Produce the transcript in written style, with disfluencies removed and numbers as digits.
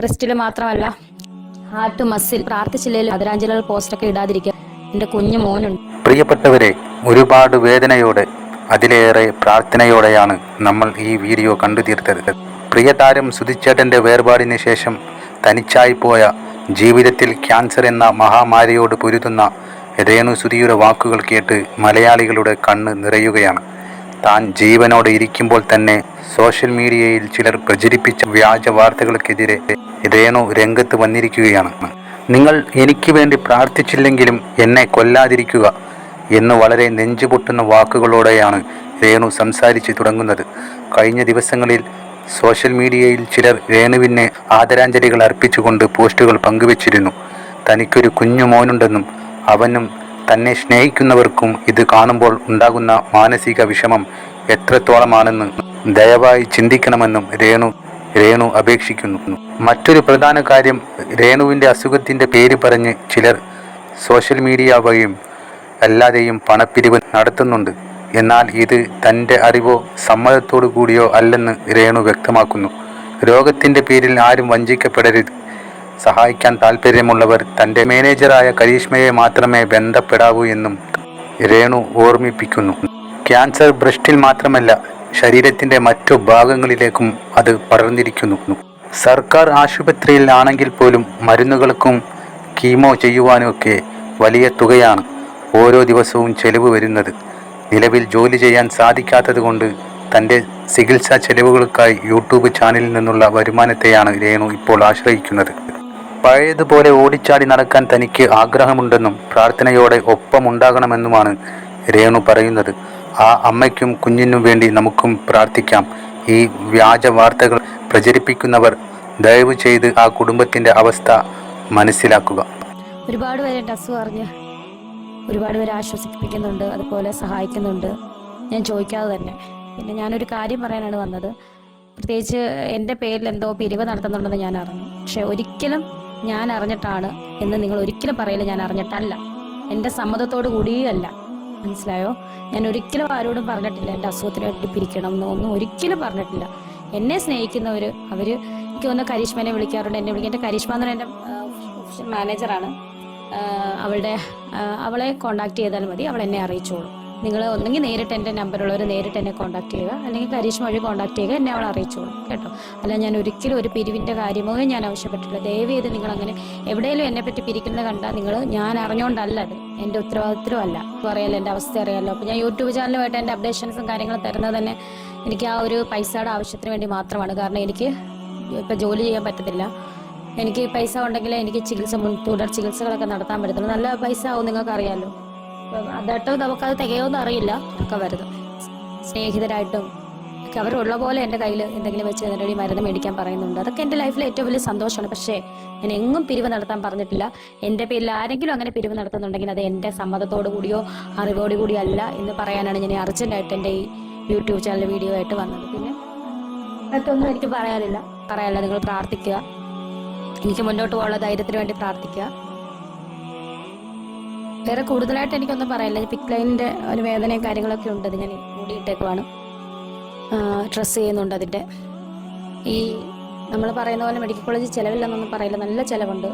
ബ്രസ്റ്റിൽ മാത്രമല്ല heart muscle പ്രാർത്ഥിച്ചില്ലെങ്കിലും ആദരാഞ്ജലികൾ പോസ്റ്റൊക്കെ ഇടാതിരിക്കുക. എൻ്റെ കുഞ്ഞു മോനുണ്ട്. പ്രിയപ്പെട്ടവരെ, ഒരുപാട് വേദനയോടെ അതിലേറെ പ്രാർത്ഥനയോടെയാണ് നമ്മൾ ഈ വീഡിയോ കണ്ടു തീർത്തത്. പ്രിയതാരം സുധിച്ചേട്ടൻ്റെ വേർപാടിന് ശേഷം തനിച്ചായിപ്പോയ, ജീവിതത്തിൽ ക്യാൻസർ എന്ന മഹാമാരിയോട് പൊരുതുന്ന രേണു സുധിയുടെ വാക്കുകൾ കേട്ട് മലയാളികളുടെ കണ്ണ് നിറയുകയാണ്. താൻ ജീവനോടെ ഇരിക്കുമ്പോൾ തന്നെ സോഷ്യൽ മീഡിയയിൽ ചിലർ പ്രചരിപ്പിച്ച വ്യാജ വാർത്തകൾക്കെതിരെ രേണു രംഗത്ത് വന്നിരിക്കുകയാണ്. നിങ്ങൾ എനിക്ക് വേണ്ടി പ്രാർത്ഥിച്ചില്ലെങ്കിലും എന്നെ കൊല്ലാതിരിക്കുക എന്ന് വളരെ നെഞ്ചുപൊട്ടുന്ന വാക്കുകളോടെയാണ് രേണു സംസാരിച്ചു തുടങ്ങുന്നത്. കഴിഞ്ഞ ദിവസങ്ങളിൽ സോഷ്യൽ മീഡിയയിൽ ചിലർ രേണുവിനെ ആദരാഞ്ജലികൾ അർപ്പിച്ചുകൊണ്ട് പോസ്റ്റുകൾ പങ്കുവച്ചിരുന്നു. തനിക്കൊരു കുഞ്ഞു മോനുണ്ടെന്നും അവനും തന്നെ സ്നേഹിക്കുന്നവർക്കും ഇത് കാണുമ്പോൾ ഉണ്ടാകുന്ന മാനസിക വിഷമം എത്രത്തോളമാണെന്ന് ദയവായി ചിന്തിക്കണമെന്നും രേണു അപേക്ഷിക്കുന്നു. മറ്റൊരു പ്രധാന കാര്യം, രേണുവിൻ്റെ അസുഖത്തിൻ്റെ പേര് പറഞ്ഞ് ചിലർ സോഷ്യൽ മീഡിയ വഴിയും അല്ലാതെയും പണപ്പിരിവ് നടത്തുന്നുണ്ട്. എന്നാൽ ഇത് തൻ്റെ അറിവോ സമ്മതത്തോടു കൂടിയോ അല്ലെന്ന് രേണു വ്യക്തമാക്കുന്നു. രോഗത്തിൻ്റെ പേരിൽ ആരും വഞ്ചിക്കപ്പെടരുത്. സഹായിക്കാൻ താല്പര്യമുള്ളവർ തൻ്റെ മാനേജറായ കരീഷ്മയെ മാത്രമേ ബന്ധപ്പെടാവൂ എന്നും രേണു ഓർമ്മിപ്പിക്കുന്നു. ക്യാൻസർ ബ്രസ്റ്റിൽ മാത്രമല്ല, ശരീരത്തിൻ്റെ മറ്റു ഭാഗങ്ങളിലേക്കും അത് പടർന്നിരിക്കുന്നു. സർക്കാർ ആശുപത്രിയിൽ ആണെങ്കിൽ പോലും മരുന്നുകൾക്കും കീമോ ചെയ്യുവാനുമൊക്കെ വലിയ തുകയാണ് ഓരോ ദിവസവും ചെലവ് വരുന്നത്. നിലവിൽ ജോലി ചെയ്യാൻ സാധിക്കാത്തത് കൊണ്ട് തൻ്റെ ചികിത്സാ ചെലവുകൾക്കായി യൂട്യൂബ് ചാനലിൽ നിന്നുള്ള വരുമാനത്തെയാണ് രേണു ഇപ്പോൾ ആശ്രയിക്കുന്നത്. പഴയതുപോലെ ഓടിച്ചാടി നടക്കാൻ തനിക്ക് ആഗ്രഹമുണ്ടെന്നും പ്രാർത്ഥനയോടെ ഒപ്പമുണ്ടാകണമെന്നുമാണ് രേണു പറയുന്നത്. ആ അമ്മയ്ക്കും കുഞ്ഞിനും വേണ്ടി നമുക്കും പ്രാർത്ഥിക്കാം. ഈ വ്യാജ വാർത്തകൾ പ്രചരിപ്പിക്കുന്നവർ ദയവ് ചെയ്ത് ആ കുടുംബത്തിൻ്റെ അവസ്ഥ മനസ്സിലാക്കുക. ഒരുപാട് പേരെ അസുഖം അറിഞ്ഞ് ഒരുപാട് പേരെ ആശ്വസിപ്പിക്കുന്നുണ്ട്, അതുപോലെ സഹായിക്കുന്നുണ്ട്, ഞാൻ ചോദിക്കാതെ തന്നെ. പിന്നെ ഞാനൊരു കാര്യം പറയാനാണ് വന്നത്. പ്രത്യേകിച്ച് എൻ്റെ പേരിൽ എന്തോ പിരിവ് നടത്തുന്നുണ്ടെന്ന് ഞാൻ അറിഞ്ഞു. പക്ഷെ ഒരിക്കലും ഞാൻ അറിഞ്ഞിട്ടാണ് എന്ന് നിങ്ങൾ ഒരിക്കലും പറയില്ല. ഞാൻ അറിഞ്ഞിട്ടല്ല, എൻ്റെ സമ്മതത്തോടു കൂടിയല്ല. മനസ്സിലായോ? ഞാൻ ഒരിക്കലും ആരോടും പറഞ്ഞിട്ടില്ല എൻ്റെ അസുഖത്തിന് വേണ്ടി പിരിക്കണം എന്നൊന്നും ഒരിക്കലും പറഞ്ഞിട്ടില്ല. എന്നെ സ്നേഹിക്കുന്നവർ എനിക്ക് ഒന്ന് കരീഷ്മനെ വിളിക്കാറുണ്ട്. എന്നെ വിളിക്കാൻ എൻ്റെ കരീഷ്മ എന്ന് പറഞ്ഞാൽ എൻ്റെ ഒഫീഷ്യൽ മാനേജറാണ്. അവളെ കോൺടാക്ട് ചെയ്താൽ മതി, അവൾ എന്നെ അറിയിച്ചോളൂ. നിങ്ങൾ ഒന്നെങ്കിൽ നേരിട്ട് എൻ്റെ നമ്പറുള്ളവർ നേരിട്ട് എന്നെ കോൺടാക്ട് ചെയ്യുക, അല്ലെങ്കിൽ കരീഷ്മ വഴി കോൺടാക്ട് ചെയ്യുക, എന്നെ അവൾ അറിയിച്ചോളൂ കേട്ടോ. അല്ല, ഞാൻ ഒരിക്കലും ഒരു പിരിവിൻ്റെ കാര്യമോ ഞാൻ ആവശ്യപ്പെട്ടിട്ടില്ല. ദയവ് ചെയ്ത് നിങ്ങളങ്ങനെ എവിടെയെങ്കിലും എന്നെ പറ്റി പിരിക്കുന്നത് കണ്ടാൽ നിങ്ങൾ, ഞാൻ അറിഞ്ഞുകൊണ്ടല്ല, അത് എൻ്റെ ഉത്തരവാദിത്വം അല്ല. അറിയാലോ, എൻ്റെ അവസ്ഥ അറിയാമല്ലോ. അപ്പോൾ ഞാൻ യൂട്യൂബ് ചാനലുമായിട്ട് എൻ്റെ അപ്ഡേഷൻസും കാര്യങ്ങളും തരുന്നത് തന്നെ എനിക്ക് ആ ഒരു പൈസയുടെ ആവശ്യത്തിന് വേണ്ടി മാത്രമാണ്. കാരണം എനിക്ക് ഇപ്പം ജോലി ചെയ്യാൻ പറ്റത്തില്ല. എനിക്ക് പൈസ ഉണ്ടെങ്കിലേ എനിക്ക് തുടർ ചികിത്സകളൊക്കെ നടത്താൻ പറ്റത്തുള്ളൂ. നല്ല പൈസ ആവും, നിങ്ങൾക്ക് അറിയാമല്ലോ. അതായിട്ടും നമുക്കത് തികയോന്നും അറിയില്ല. ഒക്കെ വരുന്നത് സ്നേഹിതരായിട്ടും ഒക്കെ അവരുള്ള പോലെ എൻ്റെ കയ്യിൽ എന്തെങ്കിലും വെച്ച് തന്നിട്ട് മരുന്ന് മേടിക്കാൻ പറയുന്നുണ്ട്. അതൊക്കെ എൻ്റെ ലൈഫിലെ ഏറ്റവും വലിയ സന്തോഷമാണ്. പക്ഷേ ഞാൻ എങ്ങും പിരിവ് നടത്താൻ പറഞ്ഞിട്ടില്ല. എൻ്റെ പേരിൽ ആരെങ്കിലും അങ്ങനെ പിരിവ് നടത്തുന്നുണ്ടെങ്കിൽ അത് എൻ്റെ സമ്മതത്തോടു കൂടിയോ അറിവോടു കൂടിയോ അല്ല എന്ന് പറയാനാണ് ഞാൻ അർജൻറ്റായിട്ട് എൻ്റെ ഈ യൂട്യൂബ് ചാനൽ വീഡിയോ ആയിട്ട് വന്നത്. പിന്നെ മറ്റൊന്നും എനിക്ക് പറയാനില്ല. നിങ്ങൾ പ്രാർത്ഥിക്കുക, എനിക്ക് മുന്നോട്ട് പോകാനുള്ള ധൈര്യത്തിന് വേണ്ടി പ്രാർത്ഥിക്കുക. വേറെ കൂടുതലായിട്ട് എനിക്കൊന്നും പറയാനില്ല. പിക്ക് ലൈനിൻ്റെ ഒരു വേദനയും കാര്യങ്ങളൊക്കെ ഉണ്ട്. അത് ഞാൻ മൂടിയിട്ടേക്കുവാണ്, ഡ്രസ്സ് ചെയ്യുന്നുണ്ട്. അതിൻ്റെ ഈ നമ്മൾ പറയുന്ന പോലെ മെഡിക്കൽ കോളേജിൽ ചിലവില്ലെന്നൊന്നും പറയില്ല, നല്ല ചിലവുണ്ട്.